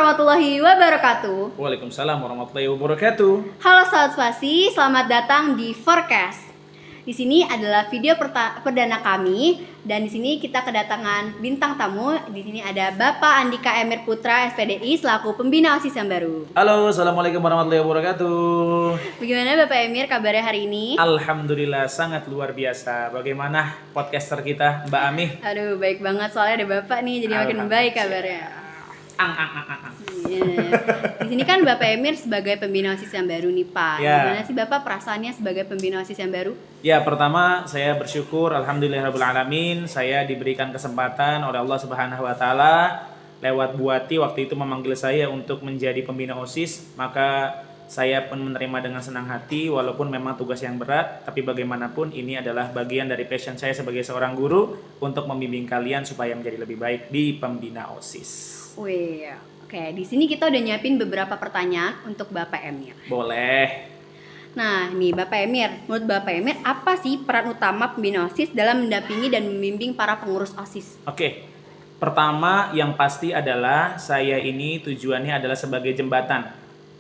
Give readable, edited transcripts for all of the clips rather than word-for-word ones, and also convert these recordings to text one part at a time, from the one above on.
warahmatullahi wabarakatuh. Waalaikumsalam warahmatullahi wabarakatuh. Halo Sobat Spasi, selamat datang di Forecast. Di sini adalah video perdana kami dan di sini kita kedatangan bintang tamu. Di sini ada Bapak Andika Emir Putra SPDI selaku pembina OSIS yang baru. Halo, assalamualaikum warahmatullahi wabarakatuh. Bagaimana Bapak Emir kabarnya hari ini? Alhamdulillah sangat luar biasa. Bagaimana podcaster kita Mbak Ami? Aduh, baik banget soalnya ada Bapak nih, jadi makin baik kabarnya. Ang. Yeah. Di sini kan Bapak Emir sebagai pembina OSIS yang baru nih Pak. Ya. Gimana sih Bapak perasaannya sebagai pembina OSIS yang baru? Ya, pertama saya bersyukur alhamdulillahirabbil alamin saya diberikan kesempatan oleh Allah Subhanahu wa taala lewat Bu Ati waktu itu memanggil saya untuk menjadi pembina OSIS, maka saya pun menerima dengan senang hati walaupun memang tugas yang berat, tapi bagaimanapun ini adalah bagian dari passion saya sebagai seorang guru untuk membimbing kalian supaya menjadi lebih baik di pembina OSIS. Wih, oke. Di sini kita udah nyiapin beberapa pertanyaan untuk Bapak Emir. Boleh. Nah, nih Bapak Emir, menurut Bapak Emir apa sih peran utama pembina OSIS dalam mendampingi dan membimbing para pengurus OSIS? Oke. Pertama yang pasti adalah saya ini tujuannya adalah sebagai jembatan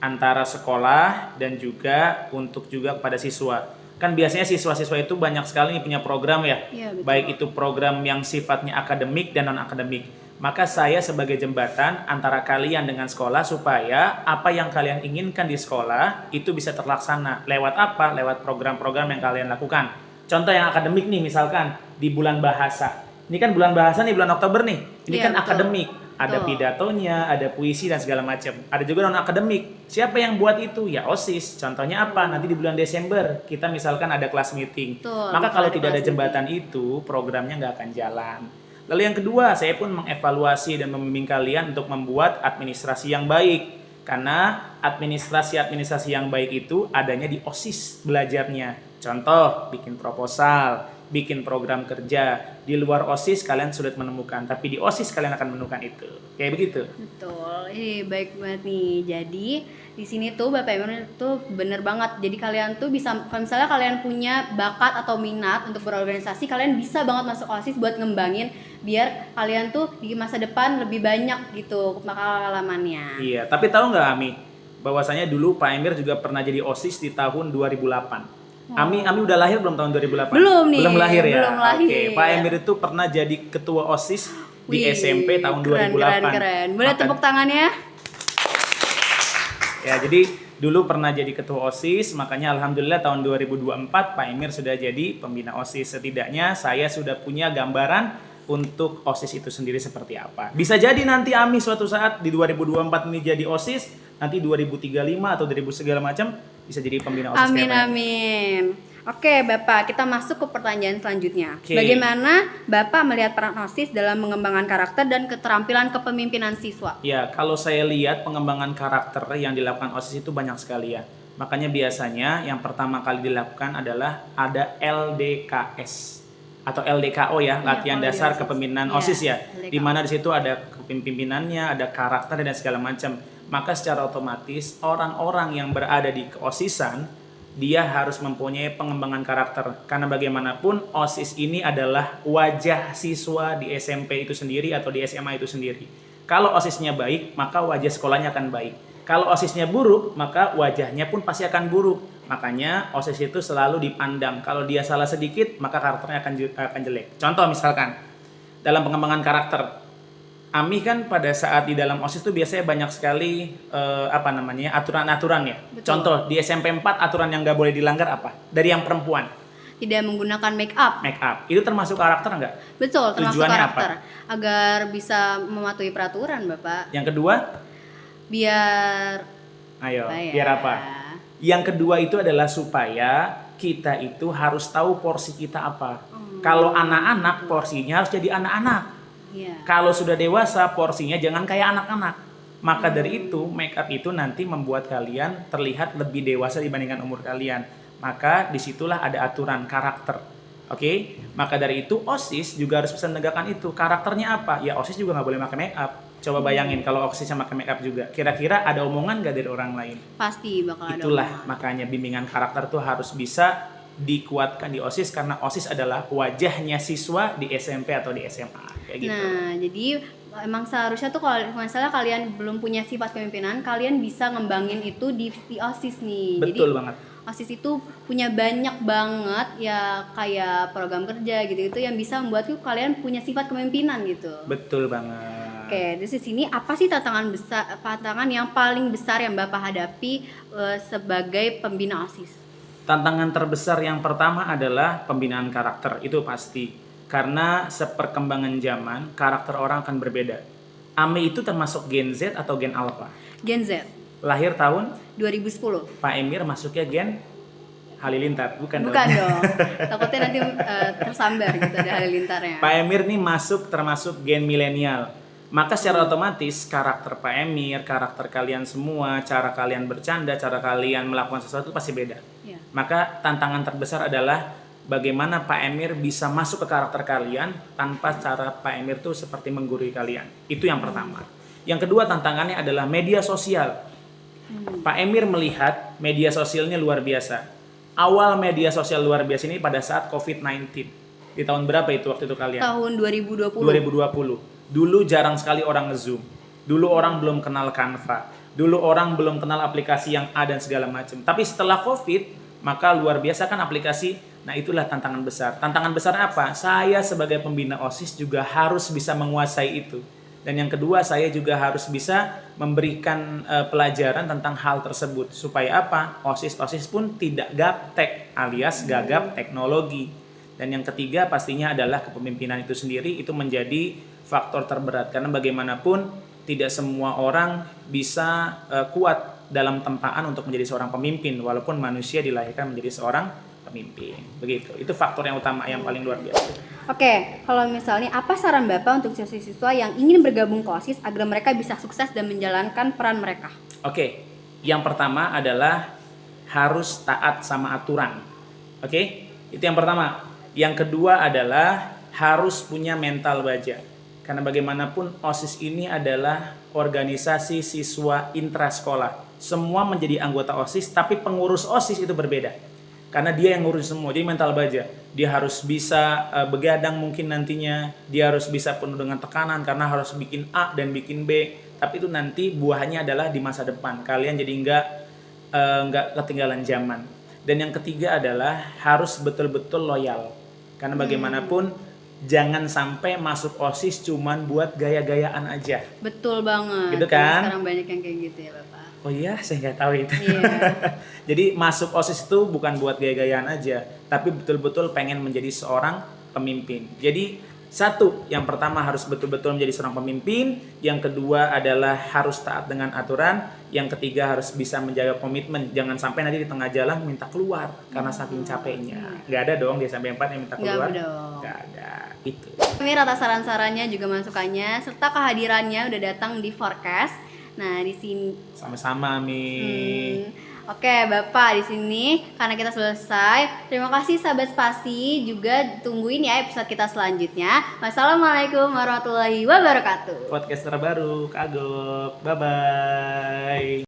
antara sekolah dan juga untuk juga kepada siswa. Kan biasanya siswa-siswa itu banyak sekali punya program ya. Iya, betul. Baik itu program yang sifatnya akademik dan non-akademik. Maka saya sebagai jembatan antara kalian dengan sekolah supaya apa yang kalian inginkan di sekolah itu bisa terlaksana. Lewat apa? Lewat program-program yang kalian lakukan. Contoh yang akademik nih, misalkan di bulan bahasa. Ini kan bulan bahasa nih, bulan Oktober nih. Ini Iya, kan betul. akademik. Ada Betul. pidatonya, ada puisi dan segala macam. Ada juga non-akademik. Siapa yang buat itu? Ya OSIS. Contohnya apa? Nanti di bulan Desember kita misalkan ada kelas meeting. Betul, Maka kalau ada tidak ada kelas jembatan itu, programnya nggak akan jalan. Lalu yang kedua, saya pun mengevaluasi dan membimbing kalian untuk membuat administrasi yang baik. Karena administrasi yang baik itu adanya di OSIS belajarnya. Contoh, bikin proposal, bikin program kerja. Di luar OSIS kalian sulit menemukan, tapi di OSIS kalian akan menemukan itu. Kayak begitu. Betul, baik banget nih. Jadi di sini tuh Bapak Emir tuh bener banget. Jadi kalian tuh bisa, kalau misalnya kalian punya bakat atau minat untuk berorganisasi, kalian bisa banget masuk OSIS buat ngembangin biar kalian tuh di masa depan lebih banyak gitu pengalamannya. Iya, tapi tahu nggak Ami? Bahwasanya dulu Pak Emir juga pernah jadi OSIS di tahun 2008. Ami udah lahir belum tahun 2008? Belum nih. Belum lahir ya? Belum lahir. Oke, Pak Emir itu pernah jadi ketua OSIS di Wih, SMP tahun 2008. Keren. Boleh Maka- tepuk tangannya? Ya, jadi dulu pernah jadi ketua OSIS, makanya alhamdulillah tahun 2024 Pak Emir sudah jadi pembina OSIS. Setidaknya saya sudah punya gambaran untuk OSIS itu sendiri seperti apa. Bisa jadi nanti Ami suatu saat di 2024 ini jadi OSIS, nanti 2035 atau 2000 segala macam bisa jadi pembina OSIS. Amin, kayak Pak. amin. Oke Bapak, kita masuk ke pertanyaan selanjutnya. Oke. Bagaimana Bapak melihat peran OSIS dalam mengembangkan karakter dan keterampilan kepemimpinan siswa? Ya, kalau saya lihat pengembangan karakter yang dilakukan OSIS itu banyak sekali ya. Makanya biasanya yang pertama kali dilakukan adalah ada LDKS atau LDKO ya, latihan kalau di dasar OSIS. kepemimpinan Iya, OSIS ya. LDKO. Di mana di situ ada kepemimpinannya, ada karakter dan segala macam. Maka secara otomatis orang-orang yang berada di keosisan dia harus mempunyai pengembangan karakter, karena bagaimanapun OSIS ini adalah wajah siswa di SMP itu sendiri atau di SMA itu sendiri. Kalau OSISnya baik, maka wajah sekolahnya akan baik. Kalau OSISnya buruk, maka wajahnya pun pasti akan buruk. Makanya OSIS itu selalu dipandang. Kalau dia salah sedikit, maka karakternya akan jelek. Contoh misalkan dalam pengembangan karakter, Ami kan pada saat di dalam OSIS itu biasanya banyak sekali aturan-aturan ya. Betul. Contoh di SMP 4 aturan yang nggak boleh dilanggar apa? Dari yang perempuan, Tidak menggunakan make up. make up. Itu termasuk karakter nggak? Betul, termasuk Tujuannya karakter. Agar bisa mematuhi peraturan, Bapak. Yang kedua, Biar biar apa? Yang kedua itu adalah supaya kita itu harus tahu porsi kita apa. Kalau anak-anak porsinya harus jadi anak-anak. Iya. Kalau sudah dewasa porsinya jangan kayak anak-anak. Maka dari itu make up itu nanti membuat kalian terlihat lebih dewasa dibandingkan umur kalian. Maka disitulah ada aturan karakter. Oke? Maka dari itu OSIS juga harus bisa menegakkan itu. Karakternya apa? Ya OSIS juga nggak boleh pakai make up. Coba bayangin kalau OSIS sama pakai make up juga. Kira-kira ada omongan nggak dari orang lain? Pasti bakal ada. Itulah omongan. makanya bimbingan karakter tuh harus bisa dikuatkan di OSIS, karena OSIS adalah wajahnya siswa di SMP atau di SMA kayak gitu. Nah, jadi emang seharusnya tuh kalau misalnya kalian belum punya sifat kepemimpinan, kalian bisa ngembangin itu di OSIS nih. Betul Jadi banget. OSIS itu punya banyak banget ya kayak program kerja gitu-gitu yang bisa membuat tuh kalian punya sifat kepemimpinan gitu. Betul banget. Oke, di sini apa sih tantangan yang paling besar yang Bapak hadapi sebagai pembina OSIS? Tantangan terbesar yang pertama adalah pembinaan karakter, itu pasti. Karena seperkembangan zaman, karakter orang akan berbeda. Ame itu termasuk Gen Z atau Gen Alpha? Gen Z Lahir tahun 2010. Pak Emir masuknya Gen Halilintar, bukan Bukan dong? dong. Takutnya nanti tersambar gitu ada halilintarnya. Pak Emir nih masuk termasuk Gen milenial. Maka secara otomatis karakter Pak Emir, karakter kalian semua, cara kalian bercanda, cara kalian melakukan sesuatu pasti beda. Iya. Maka tantangan terbesar adalah bagaimana Pak Emir bisa masuk ke karakter kalian tanpa cara Pak Emir tuh seperti menggurui kalian. Itu yang pertama. Yang kedua tantangannya adalah media sosial. Pak Emir melihat media sosialnya luar biasa. Awal media sosial luar biasa ini pada saat COVID-19. Di tahun berapa itu waktu itu kalian? Tahun 2020. 2020. Dulu jarang sekali orang nge-Zoom. Dulu orang belum kenal Canva. Dulu orang belum kenal aplikasi yang A dan segala macam. Tapi setelah COVID, maka luar biasa kan aplikasi. Nah, itulah tantangan besar. Tantangan besar apa? Saya sebagai pembina OSIS juga harus bisa menguasai itu. Dan yang kedua, saya juga harus bisa memberikan pelajaran tentang hal tersebut. Supaya apa? OSIS pun tidak gaptek alias gagap teknologi. Dan yang ketiga pastinya adalah kepemimpinan itu sendiri, itu menjadi faktor terberat. Karena bagaimanapun tidak semua orang bisa kuat dalam tempaan untuk menjadi seorang pemimpin. Walaupun manusia dilahirkan menjadi seorang pemimpin. Begitu. Itu faktor yang utama yang paling luar biasa. Oke, kalau misalnya apa saran Bapak untuk siswa-siswa yang ingin bergabung ke OSIS agar mereka bisa sukses dan menjalankan peran mereka? Oke, yang pertama adalah harus taat sama aturan. Oke, itu yang pertama. Yang kedua adalah harus punya mental baja. Karena bagaimanapun OSIS ini adalah organisasi siswa intrasekolah. Semua menjadi anggota OSIS, tapi pengurus OSIS itu berbeda. Karena dia yang ngurus semua, jadi mental baja. Dia harus bisa begadang mungkin nantinya, dia harus bisa penuh dengan tekanan karena harus bikin A dan bikin B. Tapi itu nanti buahnya adalah di masa depan. Kalian jadi nggak ketinggalan zaman. Dan yang ketiga adalah harus betul-betul loyal. Karena bagaimanapun jangan sampai masuk OSIS cuman buat gaya-gayaan aja. Betul banget. Gitu kan? Sekarang banyak yang kayak gitu ya Bapak. Oh iya, saya nggak tahu itu. Iya. Jadi masuk OSIS itu bukan buat gaya-gayaan aja, tapi betul-betul pengen menjadi seorang pemimpin. Jadi satu, yang pertama harus betul-betul menjadi seorang pemimpin, yang kedua adalah harus taat dengan aturan, yang ketiga harus bisa menjaga komitmen. Jangan sampai nanti di tengah jalan minta keluar karena saking capeknya. Nggak ada dong di SMP 4 yang minta keluar. Nggak dong. Nggak ada. Itu. Ini atas saran-sarannya juga masukannya serta kehadirannya udah datang di Forecast. Nah, di sini Sama-sama, Mi. Oke, Bapak di sini karena kita selesai. Terima kasih sahabat Spasi, juga tungguin ya episode kita selanjutnya. Wassalamualaikum warahmatullahi wabarakatuh. Podcast terbaru, kagok. Bye-bye.